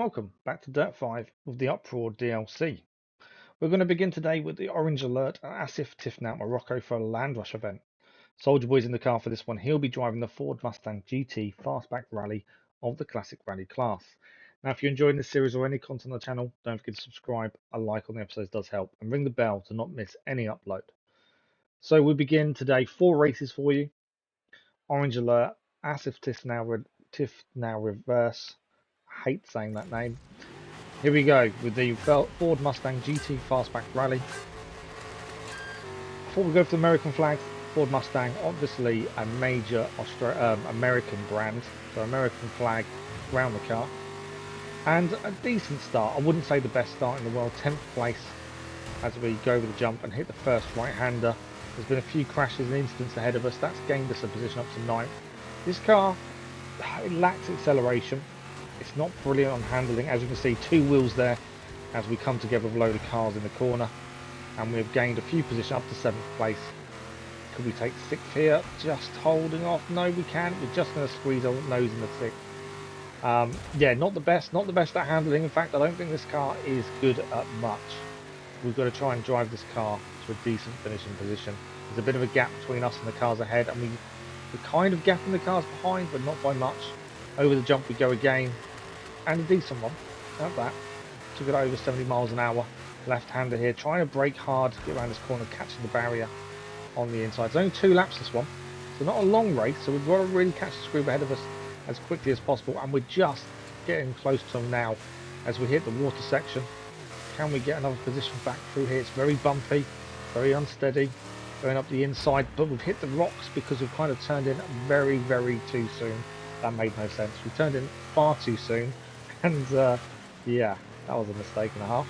welcome back to Dirt 5 with the UpRoar DLC. We're going to begin today with the Orange Alert at Asif Tifnout Morocco for a Land Rush event. Soldierboy's in the car for this one. He'll be driving the Ford Mustang GT Fastback Rally of the Classic Rally class. Now, if you're enjoying this series or any content on the channel, don't forget to subscribe. A like on the episodes does help, and ring the bell to not miss any upload. So we begin today 4 races for you. Orange Alert, Asif Tifnout Reverse. I hate saying that name. Here we go with the Ford Mustang GT Fastback Rally. Before we go for the American flags, Ford Mustang, obviously a major American brand, so American flag around the car. And a decent start. I wouldn't say the best start in the world. 10th place as we go over the jump and hit the first right-hander. There's been a few crashes and incidents ahead of us. That's gained us a position up to 9th. This car, it lacks acceleration. It's not brilliant on handling. As you can see, 2 wheels there as we come together with a load of cars in the corner. And we've gained a few positions up to 7th place. Could we take 6th here? Just holding off. No, we can't. We're just going to squeeze our nose in the 6th. Yeah, not the best at handling. In fact, I don't think this car is good at much. We've got to try and drive this car to a decent finishing position. There's a bit of a gap between us and the cars ahead, and we're kind of gapping the cars behind, but not by much. Over the jump we go again, and a decent one at that. Took it over 70 miles an hour. Left-hander here, trying to brake hard to get around this corner, catching the barrier on the inside. It's only 2 laps this one, so not a long race, so we've got to really catch the group ahead of us as quickly as possible, and we're just getting close to them now as we hit the water section. Can we get another position back through here? It's very bumpy, very unsteady, going up the inside, but we've hit the rocks because we've kind of turned in very, very too soon. That made no sense. We turned in far too soon, and yeah, that was a mistake and a half.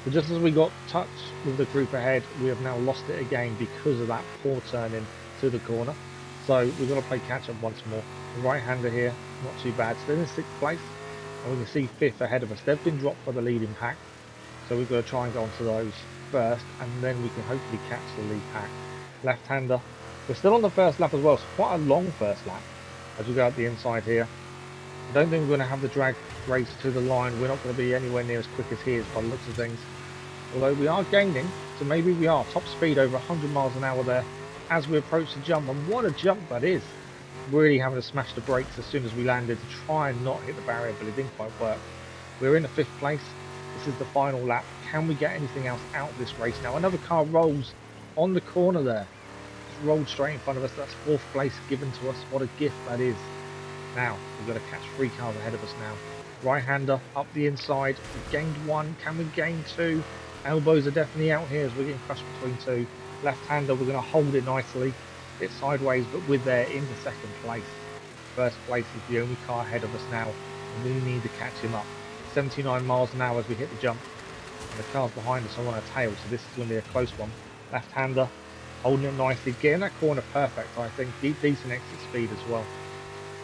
But just as we got touch with the group ahead, we have now lost it again because of that poor turn in to the corner. So we've got to play catch up once more. The right-hander here, not too bad. Still in 6th place, and we can see 5th ahead of us. They've been dropped by the leading pack, so we've got to try and go onto those first, and then we can hopefully catch the lead pack. Left-hander, we're still on the first lap as well, so quite a long first lap as we go out the inside here. I don't think we're going to have the drag race to the line. We're not going to be anywhere near as quick as he is by the looks of things. Although we are gaining, so maybe we are. Top speed over 100 miles an hour there as we approach the jump. And what a jump that is. Really having to smash the brakes as soon as we landed to try and not hit the barrier, but it didn't quite work. We're in the 5th place. This is the final lap. Can we get anything else out of this race now? Another car rolls on the corner there. It's rolled straight in front of us. That's 4th place given to us. What a gift that is. Now, we've got to catch 3 cars ahead of us now. Right-hander up the inside. We've gained 1. Can we gain 2? Elbows are definitely out here as we're getting crushed between 2. Left-hander, we're going to hold it nicely. It's sideways, but we're there into 2nd place. 1st place is the only car ahead of us now, and we need to catch him up. 79 miles an hour as we hit the jump. And the cars behind us are on a tail, so this is going to be a close one. Left-hander, holding it nicely. Getting that corner perfect, I think. Decent exit speed as well.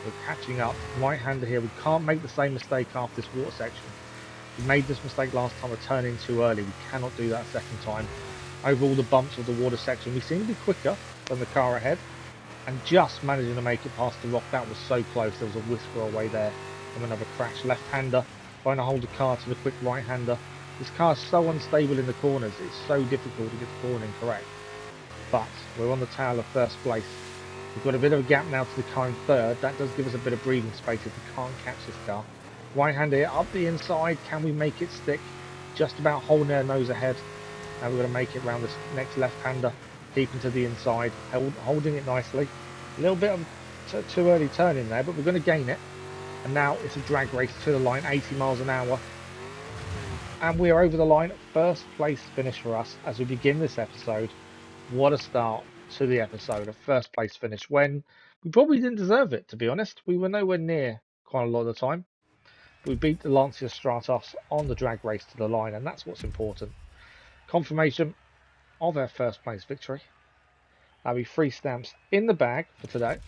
We're catching up. Right-hander here. We can't make the same mistake after this water section. We made this mistake last time of turning too early. We cannot do that a second time. Over all the bumps of the water section, we seem to be quicker than the car ahead, and just managing to make it past the rock. That was so close. There was a whisker away there from another crash. Left-hander trying to hold the car to the quick right-hander. This car is so unstable in the corners. It's so difficult to get the cornering correct. But we're on the tail of 1st place. We've got a bit of a gap now to the car in 3rd. That does give us a bit of breathing space if we can't catch this car. Right-hander here, up the inside. Can we make it stick? Just about holding our nose ahead. Now we're going to make it around this next left-hander. Keeping to the inside. Holding it nicely. A little bit of too early turn in there, but we're going to gain it. And now it's a drag race to the line, 80 miles an hour. And we are over the line. 1st place finish for us as we begin this episode. What a start to the episode. A 1st place finish when we probably didn't deserve it, to be honest. We were nowhere near quite a lot of the time. We beat the Lancia Stratos on the drag race to the line, and that's what's important. Confirmation of our 1st place victory. That'll be 3 stamps in the bag for today.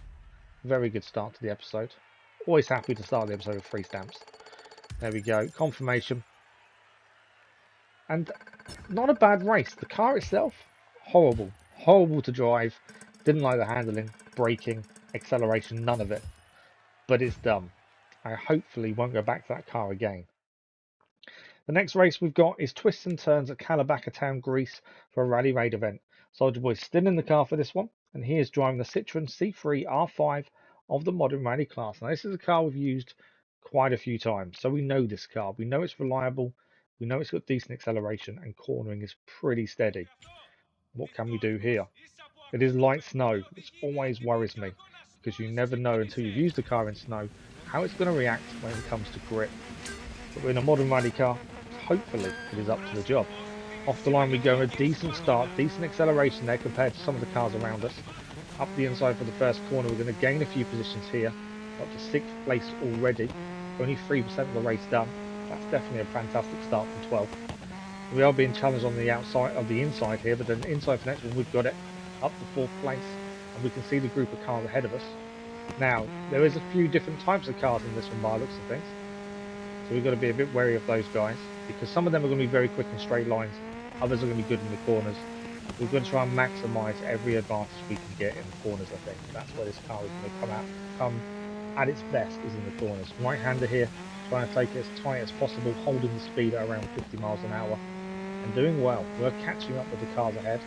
Very good start to the episode. Always happy to start the episode with 3 stamps. There we go. Confirmation. And not a bad race. The car itself, horrible. Horrible to drive. Didn't like the handling, braking, acceleration, none of it. But it's done. I hopefully won't go back to that car again. The next race we've got is Twists and Turns at Kalabaka Town, Greece for a Rally Raid event. Soldierboy's still in the car for this one, and he is driving the Citroen C3 R5 of the modern rally class. Now, this is a car we've used quite a few times, so we know this car. We know it's reliable, we know it's got decent acceleration, and cornering is pretty steady. What can we do here? It is light snow, which always worries me, because you never know until you've used the car in snow how it's going to react when it comes to grip. But in a modern rally car, hopefully it is up to the job. Off the line we go, a decent start, decent acceleration there compared to some of the cars around us. Up the inside for the first corner, we're going to gain a few positions here, up to 6th place already. Only 3% of the race done. That's definitely a fantastic start from 12th. We are being challenged on the outside, of the inside here, but then inside for next one we've got it up to 4th place, and we can see the group of cars ahead of us. Now, there is a few different types of cars in this one by the looks of things. So we've got to be a bit wary of those guys, because some of them are going to be very quick in straight lines, others are going to be good in the corners. We're going to try and maximise every advantage we can get in the corners, I think. That's where this car is going to come at its best, is in the corners. Right-hander here, trying to take it as tight as possible, holding the speed at around 50 miles an hour, and doing well. We're catching up with the cars ahead.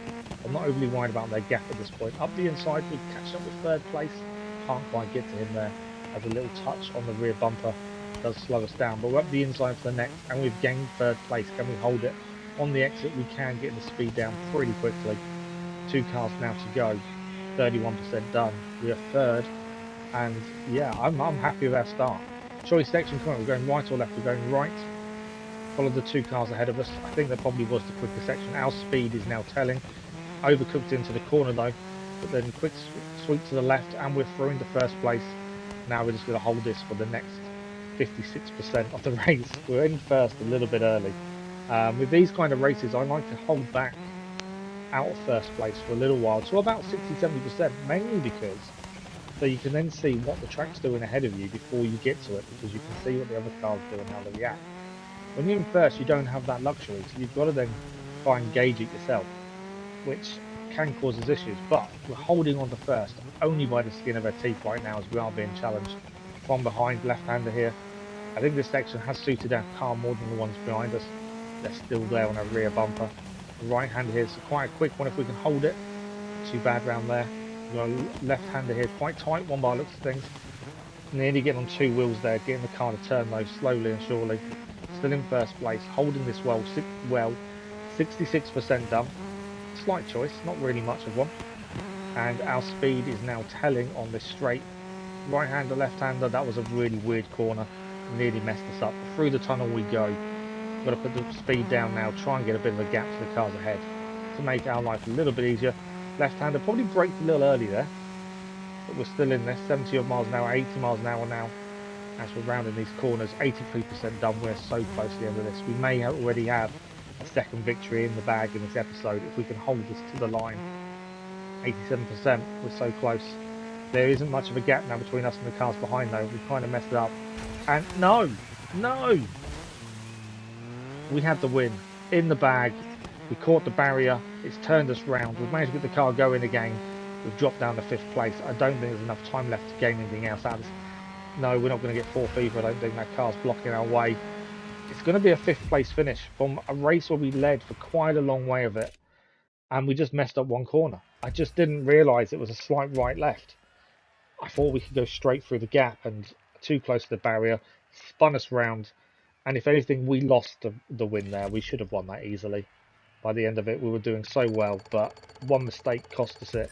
I'm not overly worried about their gap at this point. Up the inside, we're catching up with 3rd place. Can't quite get to him there, as a little touch on the rear bumper does slow us down, but we're up the inside for the next, and we've gained 3rd place. Can we hold it? On the exit we can get the speed down pretty quickly. 2 cars now to go, 31% done. We are 3rd, and yeah, I'm happy with our start. Choice section, come on, we're going right or left? We're going right. Follow the 2 cars ahead of us. I think that probably was the quicker section. Our speed is now telling. Overcooked into the corner though, but then quick sweep to the left, and we're through into 1st place. Now we're just going to hold this for the next 56% of the race. We're in 1st a little bit early. With these kind of races, I like to hold back out of 1st place for a little while, to about 60-70%, mainly because so you can then see what the track's doing ahead of you before you get to it, because you can see what the other cars do and how they react. When you're in 1st, you don't have that luxury, so you've got to then try and gauge it yourself, which can cause us issues. But we're holding on to 1st only by the skin of our teeth right now, as we are being challenged from behind. Left-hander here. I think this section has suited our car more than the ones behind us. They're still there on our rear bumper. The right-hander here is quite a quick one if we can hold it. Too bad round there. We've got a left-hander here, quite tight one by the looks of things. Nearly getting on 2 wheels there, getting the car to turn though slowly and surely. Still in 1st place, holding this well, 66% done. Slight choice, not really much of one. And our speed is now telling on this straight. Right-hander, left-hander, that was a really weird corner. Nearly messed us up. Through the tunnel we go. Got to put the speed down now, try and get a bit of a gap to the cars ahead to make our life a little bit easier. Left-hander probably braked a little early there, but we're still in there. 70 odd miles an hour, 80 miles an hour now as we're rounding these corners. 83% done. We're so close to the end of this. We may already have a 2nd victory in the bag in this episode if we can hold this to the line. 87%, we're so close. There isn't much of a gap now between us and the cars behind though. We kind of messed it up. And no! We had the win in the bag. We caught the barrier. It's turned us round. We've managed to get the car going again. We've dropped down to 5th place. I don't think there's enough time left to gain anything else out of this. No, we're not going to get 4th either. I don't think that car's blocking our way. It's going to be a 5th place finish from a race where we led for quite a long way of it, and we just messed up one corner. I just didn't realise it was a slight right-left. I thought we could go straight through the gap, and too close to the barrier, spun us round, and if anything, we lost the win there. We should have won that easily. By the end of it, we were doing so well, but one mistake cost us it,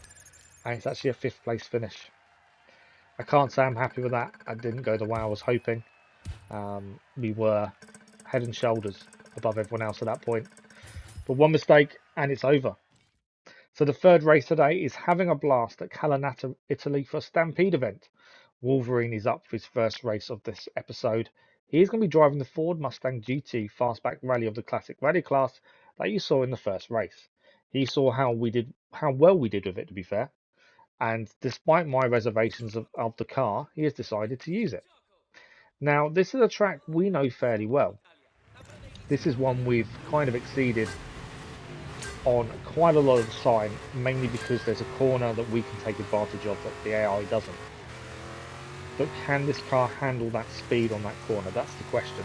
and it's actually a 5th place finish. I can't say I'm happy with that. I didn't go the way I was hoping. We were head and shoulders above everyone else at that point. But one mistake, and it's over. So the 3rd race today is having a blast at Colonnata, Italy for a Stampede event. Wolverine is up for his 1st race of this episode. He is going to be driving the Ford Mustang GT Fastback Rally of the Classic Rally class that you saw in the 1st race. He saw how well we did with it, to be fair. And despite my reservations of the car, he has decided to use it. Now, this is a track we know fairly well. This is one we've kind of exceeded on quite a lot of the time, mainly because there's a corner that we can take advantage of that the AI doesn't. But can this car handle that speed on that corner? That's the question.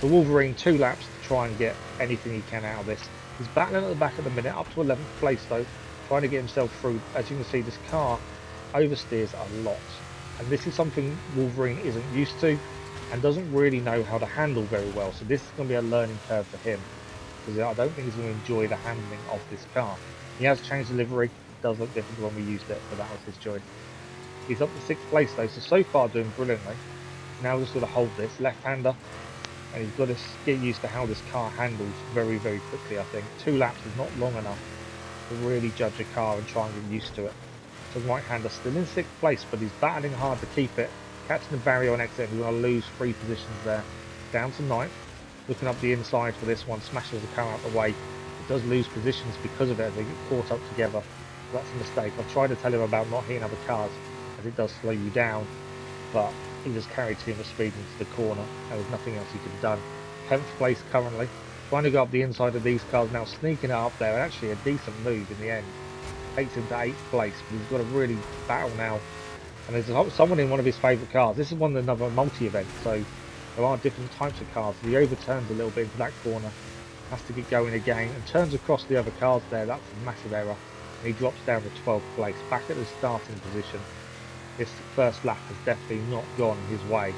So Wolverine 2 laps to try and get anything he can out of this. He's battling at the back at the minute, up to 11th place though, trying to get himself through. As you can see, this car oversteers a lot, and this is something Wolverine isn't used to and doesn't really know how to handle very well. So this is going to be a learning curve for him, because I don't think he's going to enjoy the handling of this car. He has changed the livery. It does look different when we used it, but that was his choice. He's up to 6th place though, so far doing brilliantly. He's now just got to hold this left-hander, and he's got to get used to how this car handles very, very quickly. I think 2 laps is not long enough to really judge a car and try and get used to it. So right-hander still in 6th place, but he's battling hard to keep it, catching the barrier on exit. We're going to lose 3 positions there, down to 9th. Looking up the inside for this one, smashes the car out the way. It does lose positions because of it. They get caught up together. So that's a mistake. I've tried to tell him about not hitting other cars, as it does slow you down, but he just carried too much speed into the corner. There was nothing else he could have done. 10th place currently, trying to go up the inside of these cars now, sneaking it up there. Actually a decent move in the end. Takes him to 8th place, but he's got to really battle now. And there's someone in one of his favourite cars. This is one of another multi-event, so there are different types of cars. He overturns a little bit into that corner, has to get going again, and turns across the other cars there. That's a massive error. And he drops down to 12th place, back at the starting position. This first lap has definitely not gone his way,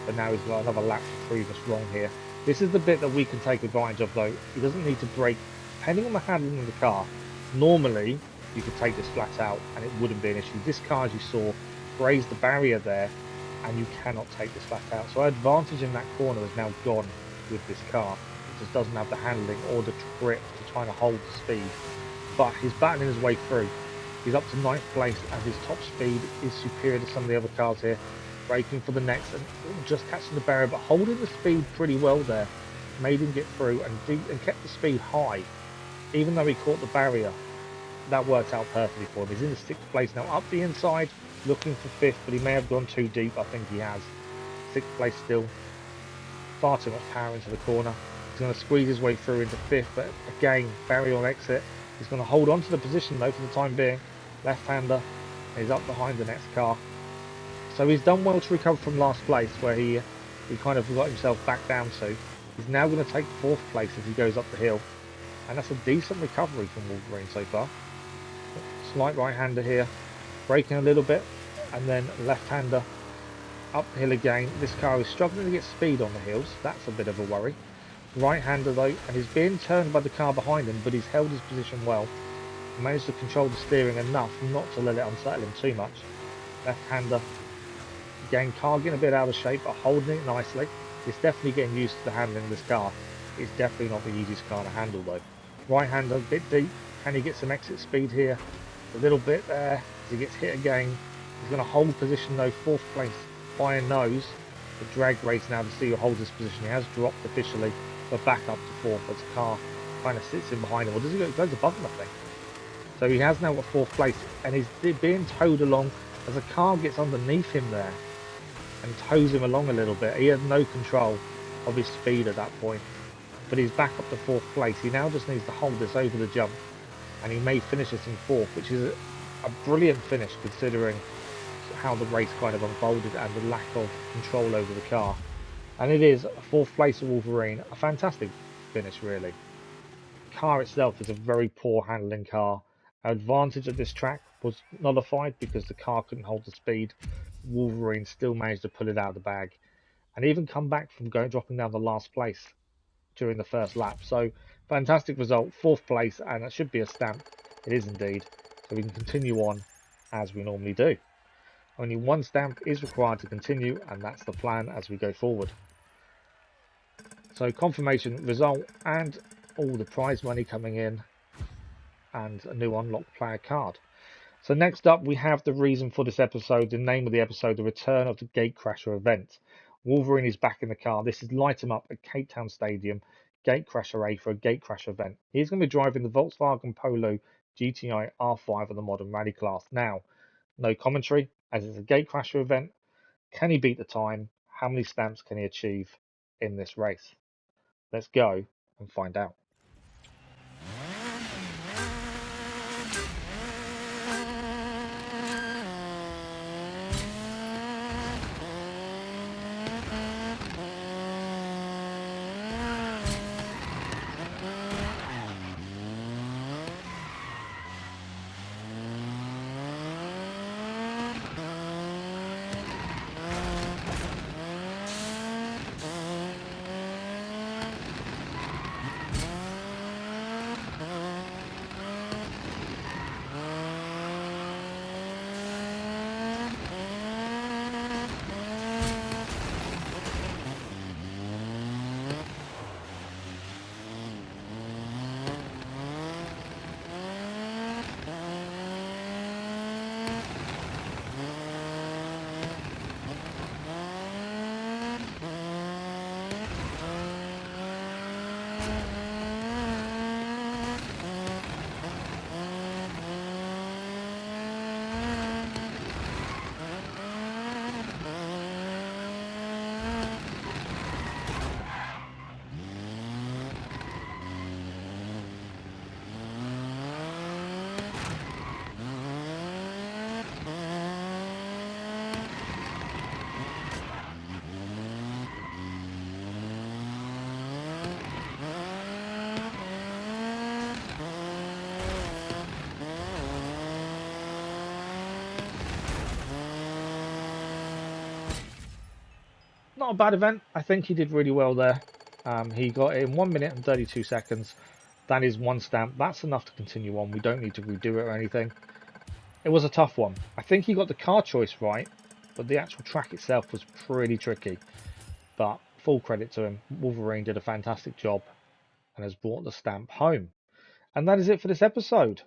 but now he's got another lap to prove us wrong here. This is the bit that we can take advantage of though. He doesn't need to brake. Depending on the handling of the car, normally you could take this flat out and it wouldn't be an issue. This car, as you saw, grazed the barrier there, and you cannot take this flat out. So our advantage in that corner is now gone with this car. It just doesn't have the handling or the grip to try to hold the speed. But he's battling his way through. He's up to 9th place, and his top speed is superior to some of the other cars here. Braking for the next and just catching the barrier, but holding the speed pretty well there. Made him get through and kept the speed high, even though he caught the barrier. That worked out perfectly for him. He's in the 6th place now, up the inside, looking for 5th, but he may have gone too deep. I think he has. 6th place still. Far too much power into the corner. He's going to squeeze his way through into 5th, but again, barrier on exit. He's going to hold on to the position though for the time being. Left-hander. He's up behind the next car. So he's done well to recover from last place, where he kind of got himself back down to. He's now going to take 4th place as he goes up the hill. And that's a decent recovery from Wolverine so far. Slight right-hander here. Braking a little bit. And then left-hander up the hill again. This car is struggling to get speed on the hills. That's a bit of a worry. Right-hander though, and he's being turned by the car behind him, but he's held his position well. He managed to control the steering enough not to let it unsettle him too much. Left-hander. Again, car getting a bit out of shape, but holding it nicely. It's definitely getting used to the handling of this car. It's definitely not the easiest car to handle though. Right-hander, a bit deep. Can he get some exit speed here? A little bit there. As he gets hit again. He's going to hold position though, 4th place by a nose. The drag race now to see who holds this position. He has dropped officially, but back up to 4th as the car kind of sits in behind him. Or does he go? He goes above him, I think. So he has now got 4th place, and he's being towed along as the car gets underneath him there and tows him along a little bit. He has no control of his speed at that point, but he's back up to 4th place. He now just needs to hold this over the jump, and he may finish this in 4th, which is a brilliant finish considering how the race kind of unfolded and the lack of control over the car. And it is 4th place of Wolverine, a fantastic finish really. The car itself is a very poor handling car. Our advantage at this track was nullified because the car couldn't hold the speed. Wolverine still managed to pull it out of the bag and even come back from dropping down the last place during the first lap. So fantastic result, 4th place, and it should be a stamp. It is indeed. So we can continue on as we normally do. Only one stamp is required to continue, and that's the plan as we go forward. So confirmation result and all the prize money coming in and a new unlocked player card. So next up we have the reason for this episode, the name of the episode, the return of the Gatecrasher event. Wolverine is back in the car. This is Light 'em Up at Cape Town Stadium, Gatecrasher A for a Gatecrasher event. He's going to be driving the Volkswagen Polo GTI R5 of the modern rally class. Now, no commentary, as it's a Gatecrasher event. Can he beat the time? How many stamps can he achieve in this race? Let's go and find out. not a bad event. I think he did really well there. He got it in 1 minute and 32 seconds. That is one stamp. That's enough to continue on. We don't need to redo it or anything. It was a tough one. I think he got the car choice right, but the actual track itself was pretty tricky. But full credit to him. Wolverine did a fantastic job and has brought the stamp home. And that is it for this episode.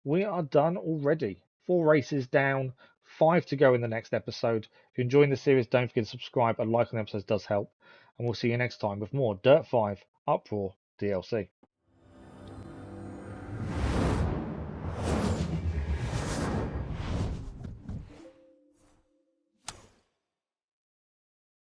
We are done already. 4 races down, 5 to go in the next episode. If you're enjoying the series, don't forget to subscribe. A like on the episodes does help. And we'll see you next time with more Dirt 5 Uproar DLC.